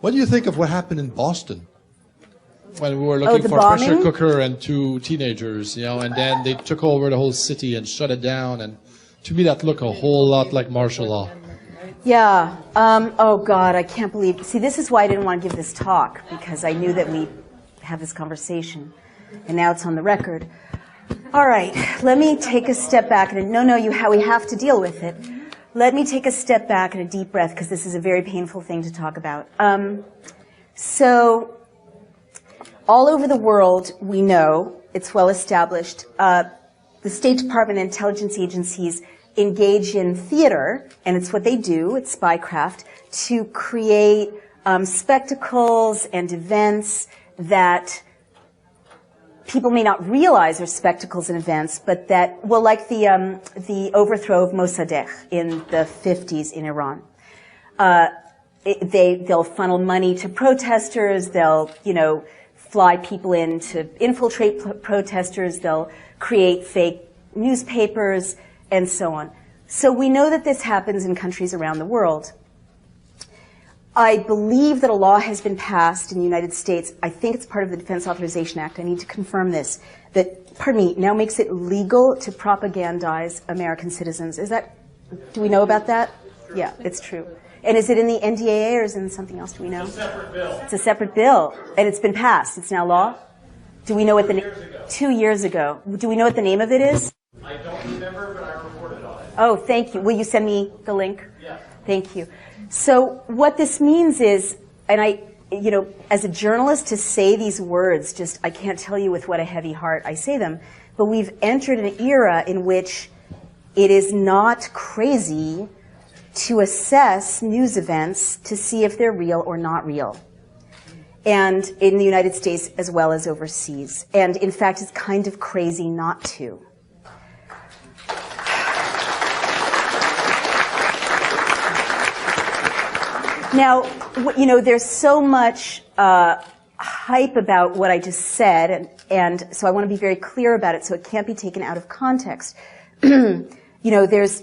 What do you think of what happened in Boston? When we were looking for a bombing? pressure cooker and two teenagers, and then they took over the whole city and shut it down. And to me, that looked a whole lot like martial law. Yeah. Oh, God, I can't believe. See, this is why I didn't want to give this talk, because I knew that we'd have this conversation. And now it's on the record. All right. Let me take a step back. We have to deal with it. Let me take a step back and a deep breath, because this is a very painful thing to talk about. So, all over the world, we know, it's well established, the State Department and intelligence agencies engage in theater, and it's what they do, it's spycraft, to create spectacles and events that people may not realize are spectacles and events, but that, well, like the overthrow of Mossadegh in the 50s in Iran. They'll funnel money to protesters, they'll, fly people in to infiltrate protesters, they'll create fake newspapers, and so on. So we know that this happens in countries around the world. I believe that a law has been passed in the United States. I think it's part of the Defense Authorization Act. I need to confirm this. That, now makes it legal to propagandize American citizens. Do we know about that? Yeah, it's true. And is it in the NDAA or is it in something else? Do we know? It's a separate bill. It's a separate bill. And it's been passed. It's now law? Do we know what 2 years ago. Do we know what the name of it is? I don't remember, but I reported on it. Oh, thank you. Will you send me the link? Yeah. Thank you. So what this means is, and as a journalist to say these words, I can't tell you with what a heavy heart I say them, but we've entered an era in which it is not crazy to assess news events to see if they're real or not real. And in the United States as well as overseas. And in fact, it's kind of crazy not to. Now, there's so much hype about what I just said, and so I want to be very clear about it so it can't be taken out of context. There's,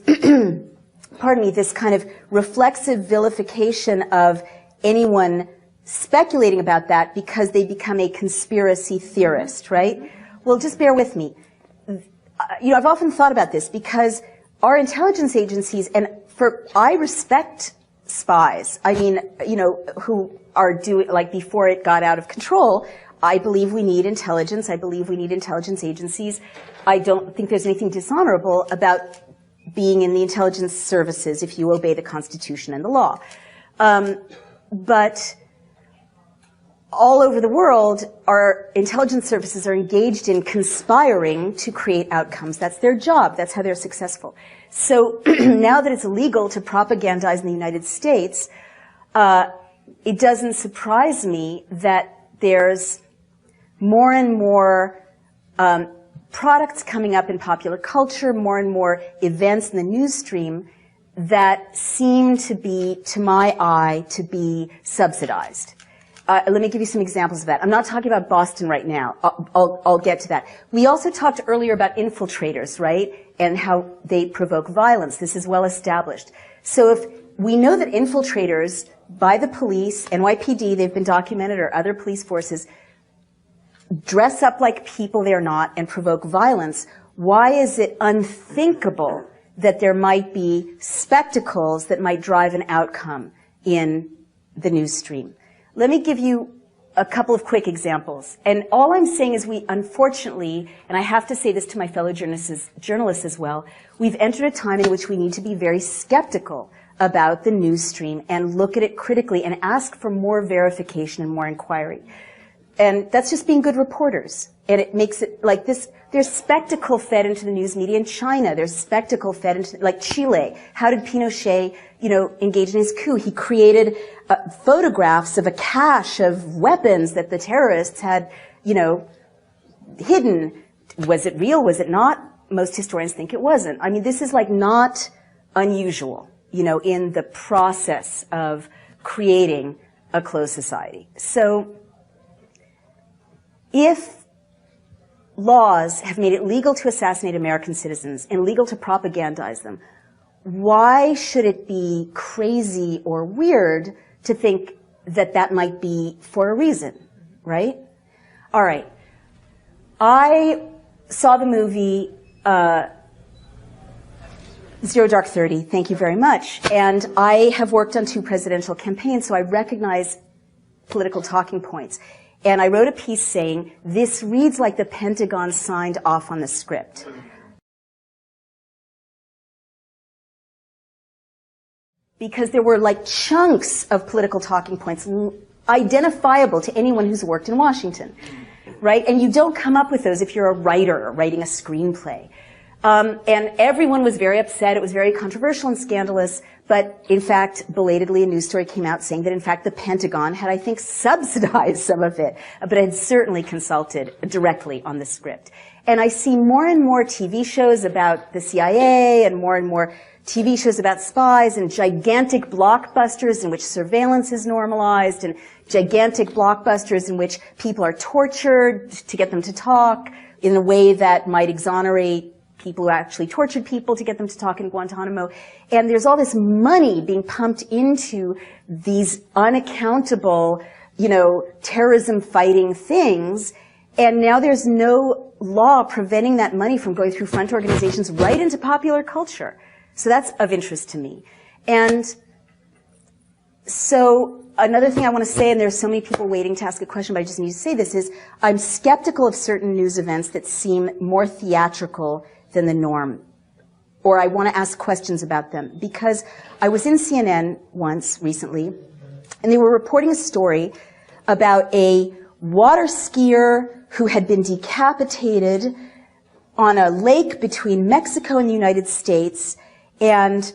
pardon me, this kind of reflexive vilification of anyone speculating about that because they become a conspiracy theorist, right? Well, just bear with me. I've often thought about this because our intelligence agencies, I respect spies. I mean, who are doing, like before it got out of control, I believe we need intelligence. I believe we need intelligence agencies. I don't think there's anything dishonorable about being in the intelligence services if you obey the Constitution and the law. But all over the world, our intelligence services are engaged in conspiring to create outcomes. That's their job. That's how they're successful. So now that it's illegal to propagandize in the United States, it doesn't surprise me that there's more and more products coming up in popular culture, more and more events in the news stream that seem to be, to my eye, to be subsidized. Let me give you some examples of that. I'm not talking about Boston right now. I'll get to that. We also talked earlier about infiltrators, right? And how they provoke violence. This is well established. So if we know that infiltrators by the police, NYPD, they've been documented, or other police forces, dress up like people they're not and provoke violence, why is it unthinkable that there might be spectacles that might drive an outcome in the news stream? Let me give you a couple of quick examples. And all I'm saying is we, unfortunately, and I have to say this to my fellow journalists as well, we've entered a time in which we need to be very skeptical about the news stream and look at it critically and ask for more verification and more inquiry. And that's just being good reporters. And it makes it like this. There's spectacle fed into the news media in China. There's spectacle fed into, like Chile. How did Pinochet, engage in his coup? He created photographs of a cache of weapons that the terrorists had, hidden. Was it real? Was it not? Most historians think it wasn't. I mean, this is like not unusual, in the process of creating a closed society. So, if laws have made it legal to assassinate American citizens and legal to propagandize them, why should it be crazy or weird to think that might be for a reason, right? All right. I saw the movie Zero Dark 30. Thank you very much. And I have worked on 2 presidential campaigns, so I recognize political talking points. And I wrote a piece saying, this reads like the Pentagon signed off on the script. Because there were like chunks of political talking points identifiable to anyone who's worked in Washington, right? And you don't come up with those if you're a writer writing a screenplay. And everyone was very upset. It was very controversial and scandalous. But in fact, belatedly, a news story came out saying that in fact the Pentagon had, I think, subsidized some of it, but had certainly consulted directly on the script. And I see more and more TV shows about the CIA and more TV shows about spies and gigantic blockbusters in which surveillance is normalized and gigantic blockbusters in which people are tortured to get them to talk in a way that might exonerate people who actually tortured people to get them to talk in Guantanamo. And there's all this money being pumped into these unaccountable, terrorism fighting things. And now there's no law preventing that money from going through front organizations right into popular culture. So that's of interest to me. And so another thing I want to say, and there's so many people waiting to ask a question, but I just need to say this, is I'm skeptical of certain news events that seem more theatrical than the norm. Or I want to ask questions about them. Because I was in CNN once recently, and they were reporting a story about a water skier who had been decapitated on a lake between Mexico and the United States, and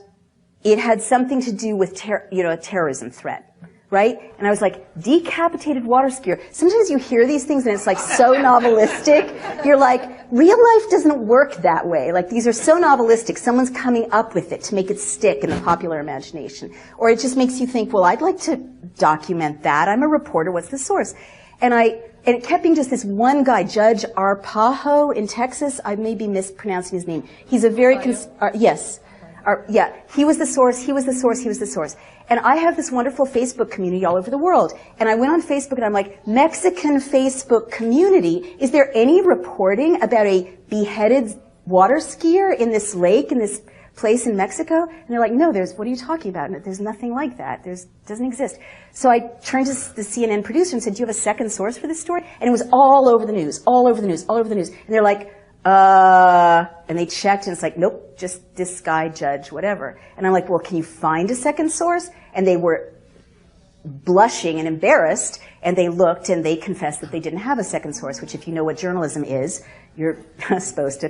it had something to do with a terrorism threat, right? And I was like, decapitated water skier. Sometimes you hear these things and it's like so novelistic. You're like, real life doesn't work that way. Like, these are so novelistic. Someone's coming up with it to make it stick in the popular imagination. Or it just makes you think, well, I'd like to document that. I'm a reporter. What's the source? And it kept being just this one guy, Judge Arpajo in Texas. I may be mispronouncing his name. He's a very, yes. He was the source. And I have this wonderful Facebook community all over the world. And I went on Facebook and I'm like, Mexican Facebook community, is there any reporting about a beheaded water skier in this lake, in this place in Mexico? And they're like, no, what are you talking about? There's nothing like that. Doesn't exist. So I turned to the CNN producer and said, do you have a second source for this story? And it was all over the news. And they're like, and they checked and it's like, nope, just this guy, Judge, whatever. And I'm like, well, can you find a second source? And they were blushing and embarrassed, and they looked and they confessed that they didn't have a second source, which if you know what journalism is, you're supposed to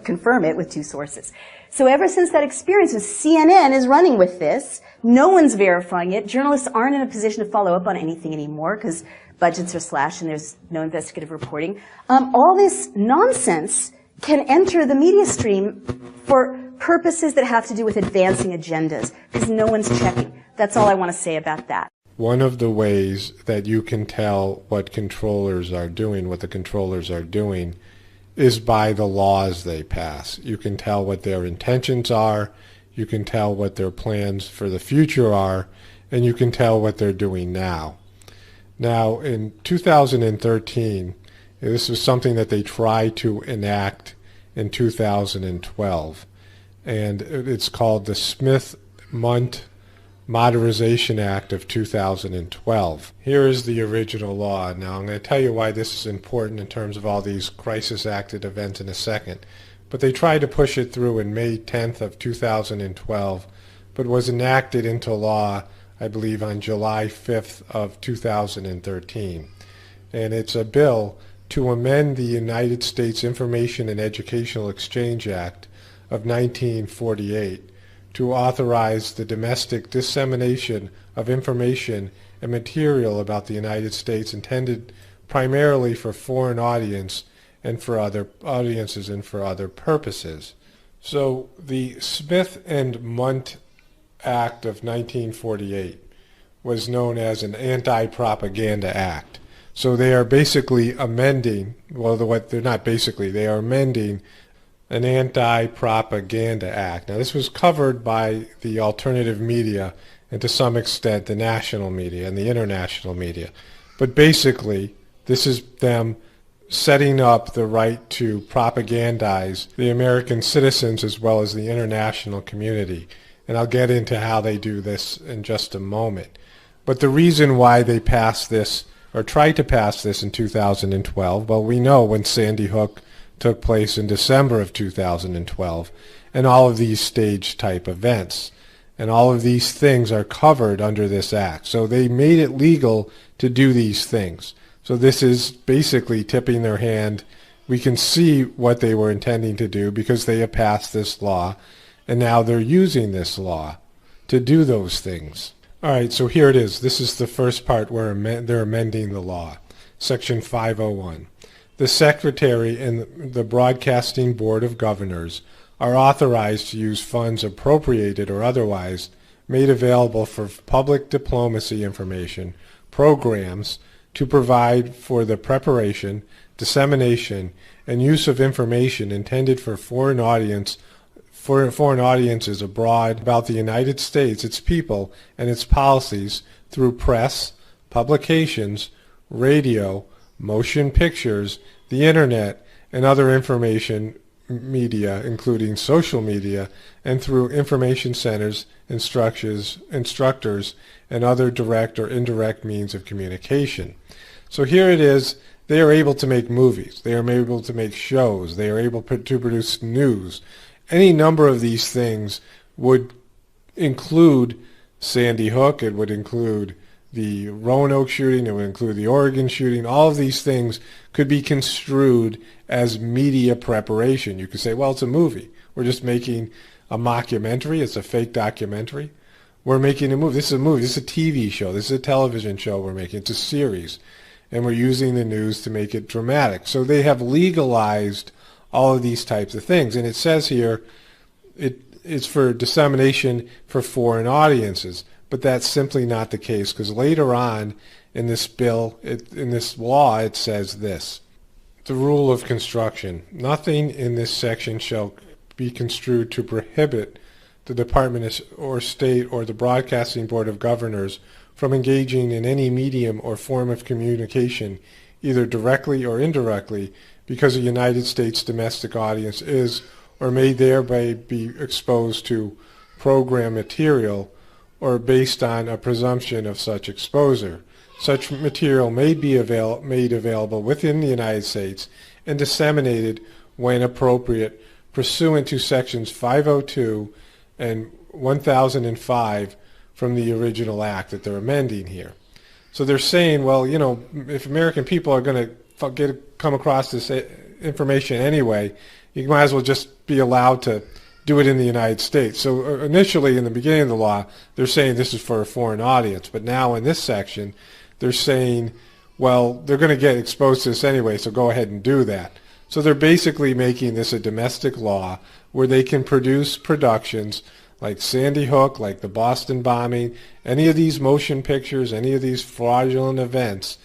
confirm it with 2 sources. So ever since that experience, CNN is running with this. No one's verifying it. Journalists aren't in a position to follow up on anything anymore because budgets are slashed and there's no investigative reporting. All this nonsense can enter the media stream for purposes that have to do with advancing agendas because no one's checking. That's all I want to say about that. One of the ways that you can tell what the controllers are doing, is by the laws they pass. You can tell what their intentions are, you can tell what their plans for the future are, and you can tell what they're doing now. Now, in 2013, this was something that they tried to enact in 2012, and it's called the Smith-Mundt Modernization Act of 2012. Here is the original law. Now, I'm going to tell you why this is important in terms of all these crisis-acted events in a second. But they tried to push it through in May 10th of 2012, but was enacted into law, I believe, on July 5th of 2013. And it's a bill to amend the United States Information and Educational Exchange Act of 1948 to authorize the domestic dissemination of information and material about the United States intended primarily for foreign audiences and for other purposes. So the Smith and Mundt Act of 1948 was known as an Anti-Propaganda Act. So they are basically amending, they are amending an Anti-Propaganda Act. Now this was covered by the alternative media and to some extent the national media and the international media. But basically, this is them setting up the right to propagandize the American citizens as well as the international community. And I'll get into how they do this in just a moment. But the reason why they passed this, or tried to pass this in 2012, well, we know when Sandy Hook took place in December of 2012, and all of these stage type events. And all of these things are covered under this act. So they made it legal to do these things. So this is basically tipping their hand. We can see what they were intending to do because they have passed this law, and now they're using this law to do those things. All right, so here it is. This is the first part where they're amending the law. Section 501. The Secretary and the Broadcasting Board of Governors are authorized to use funds appropriated or otherwise made available for public diplomacy information programs to provide for the preparation, dissemination, and use of information intended for foreign audiences abroad about the United States, its people, and its policies through press, publications, radio, motion pictures, the internet, and other information media, including social media, and through information centers, instructors, and other direct or indirect means of communication. So here it is. They are able to make movies. They are able to make shows. They are able to produce news. Any number of these things would include Sandy Hook. It would include the Roanoke shooting. It would include the Oregon shooting. All of these things could be construed as media preparation. You could say, well, it's a movie. We're just making a mockumentary. It's a fake documentary. We're making a movie. This is a movie. This is a TV show. This is a television show we're making. It's a series. And we're using the news to make it dramatic. So they have legalized all of these types of things. And it says here it's for dissemination for foreign audiences. But that's simply not the case, because later on in this bill, in this law, it says this. The rule of construction. Nothing in this section shall be construed to prohibit the Department or State or the Broadcasting Board of Governors from engaging in any medium or form of communication, either directly or indirectly, because a United States domestic audience is or may thereby be exposed to program material or based on a presumption of such exposure. Such material may be made available within the United States and disseminated when appropriate pursuant to sections 502 and 1005 from the original act that they're amending here. So they're saying, well, you know, if American people are going to come across this information anyway, you might as well just be allowed to do it in the United States. So initially, in the beginning of the law, they're saying this is for a foreign audience. But now in this section, they're saying, well, they're going to get exposed to this anyway, so go ahead and do that. So they're basically making this a domestic law where they can produce productions like Sandy Hook, like the Boston bombing, any of these motion pictures, any of these fraudulent events.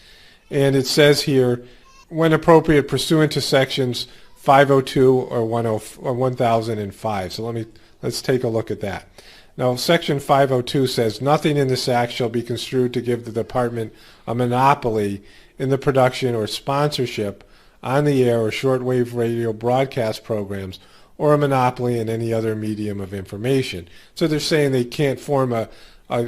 And it says here, when appropriate, pursuant to sections 502 or 1005. So let's take a look at that. Now, Section 502 says, nothing in this act shall be construed to give the Department a monopoly in the production or sponsorship on the air or shortwave radio broadcast programs, or a monopoly in any other medium of information. So they're saying they can't form a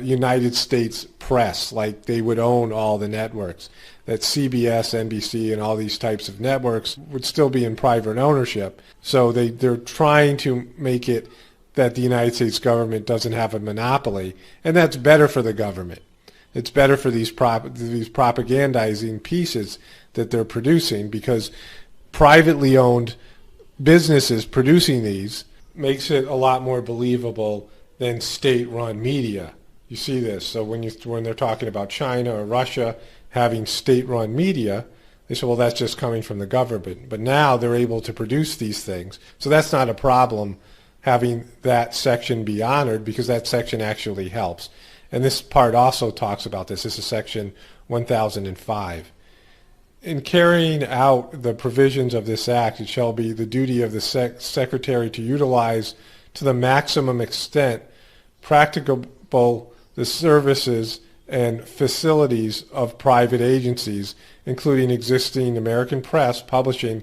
United States press, like they would own all the networks, that CBS, NBC, and all these types of networks would still be in private ownership. So they're trying to make it that the United States government doesn't have a monopoly, and that's better for the government. It's better for these propagandizing pieces that they're producing, because privately owned businesses producing these makes it a lot more believable than state-run media. You see this. So when they're talking about China or Russia having state-run media, they say, well, that's just coming from the government. But now they're able to produce these things. So that's not a problem having that section be honored, because that section actually helps. And this part also talks about this. This is section 1005. In carrying out the provisions of this act, it shall be the duty of the Secretary to utilize to the maximum extent practicable the services and facilities of private agencies, including existing American press, publishing,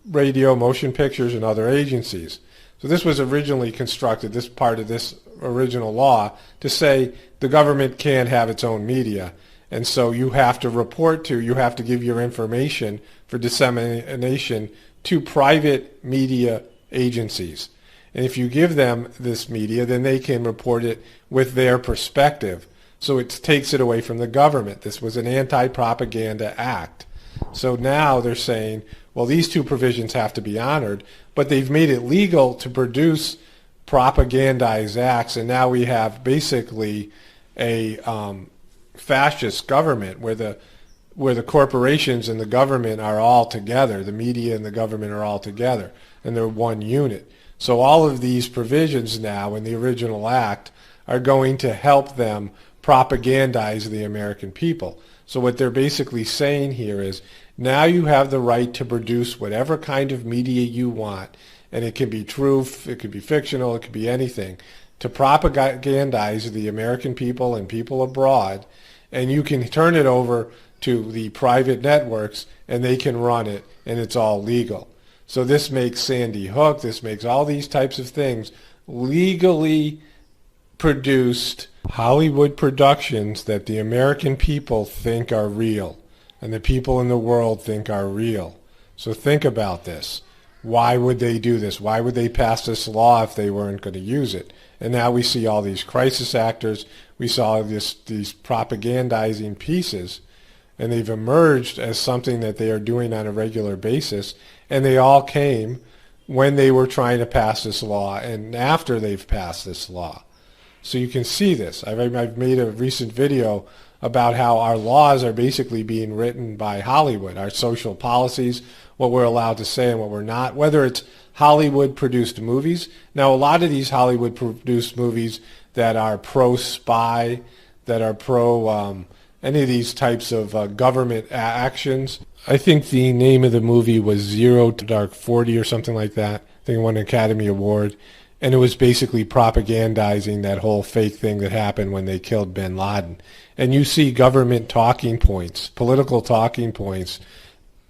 radio, motion pictures, and other agencies. So this was originally constructed, this part of this original law, to say the government can't have its own media. And so you have to give your information for dissemination to private media agencies. And if you give them this media, then they can report it with their perspective. So it takes it away from the government. This was an anti-propaganda act. So now they're saying, well, these two provisions have to be honored, but they've made it legal to produce propagandized acts, and now we have basically a fascist government where the corporations and the government are all together, the media and the government are all together, and they're one unit. So all of these provisions now in the original act are going to help them propagandize the American people. So what they're basically saying here is, now you have the right to produce whatever kind of media you want, and it can be true, it could be fictional, it could be anything, to propagandize the American people and people abroad, and you can turn it over to the private networks, and they can run it, and it's all legal. So this makes Sandy Hook, this makes all these types of things legally produced Hollywood productions that the American people think are real and the people in the world think are real. So think about this. Why would they do this? Why would they pass this law if they weren't going to use it? And now we see all these crisis actors. We saw these propagandizing pieces, and they've emerged as something that they are doing on a regular basis. And they all came when they were trying to pass this law and after they've passed this law. So you can see this. I've made a recent video about how our laws are basically being written by Hollywood, our social policies, what we're allowed to say and what we're not, whether it's Hollywood-produced movies. Now, a lot of these Hollywood-produced movies that are pro-spy, that are pro any of these types of government actions. I think the name of the movie was Zero to Dark 40 or something like that. I think it won an Academy Award. And it was basically propagandizing that whole fake thing that happened when they killed bin Laden. And you see government talking points, political talking points,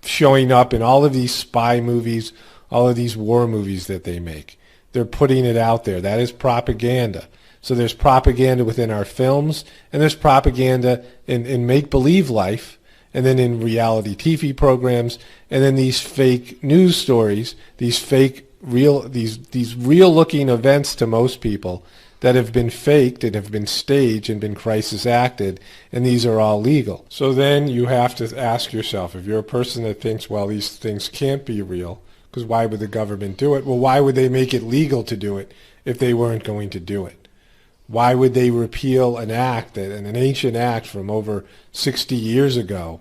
showing up in all of these spy movies, all of these war movies that they make. They're putting it out there. That is propaganda. So there's propaganda within our films, and there's propaganda in make-believe life, and then in reality TV programs, and then these fake news stories, these fake these real-looking events to most people that have been faked and have been staged and been crisis acted, and these are all legal. So then you have to ask yourself, if you're a person that thinks, well, these things can't be real, because why would the government do it? Well, why would they make it legal to do it if they weren't going to do it? Why would they repeal an act, an ancient act from over 60 years ago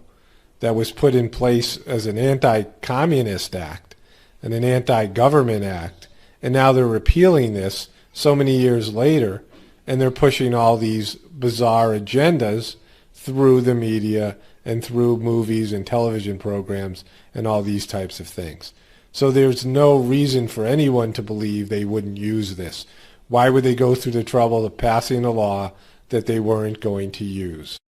that was put in place as an anti-communist act and an anti-government act, and now they're repealing this so many years later, and they're pushing all these bizarre agendas through the media and through movies and television programs and all these types of things. So there's no reason for anyone to believe they wouldn't use this. Why would they go through the trouble of passing a law that they weren't going to use?